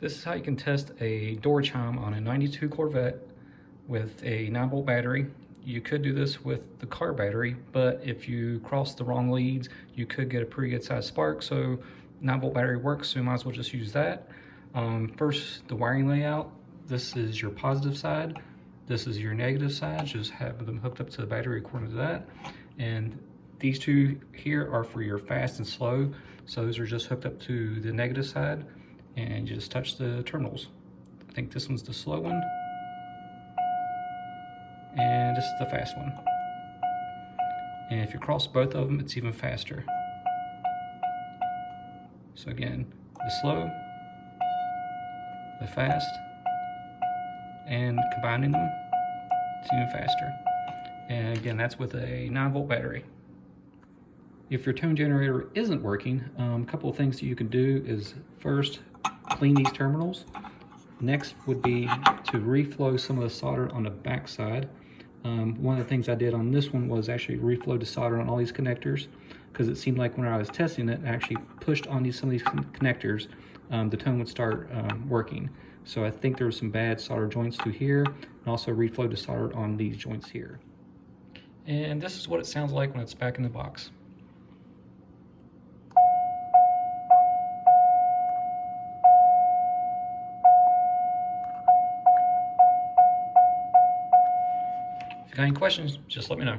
This is how you can test a door chime on a 92 Corvette with a 9-volt battery. You could do this with the car battery, but if you cross the wrong leads, you could get a pretty good sized spark. So 9-volt battery works, so you might as well just use that. First, the wiring layout. This is your positive side. This is your negative side. Just have them hooked up to the battery according to that. And these two here are for your fast and slow. So those are just hooked up to the negative side, and you just touch the terminals. I think this one's the slow one, and this is the fast one. And if you cross both of them, it's even faster. So again, the slow, the fast, and combining them, it's even faster. And again, that's with a 9-volt battery. If your tone generator isn't working, a couple of things that you can do is first, clean these terminals. Next would be to reflow some of the solder on the back side. One of the things I did on this one was actually reflow the solder on all these connectors, because it seemed like when I was testing it, I actually pushed on some of these connectors, the tone would start working. So I think there were some bad solder joints through here, and also reflowed the solder on these joints here. And this is what it sounds like when it's back in the box. If you got any questions, just let me know.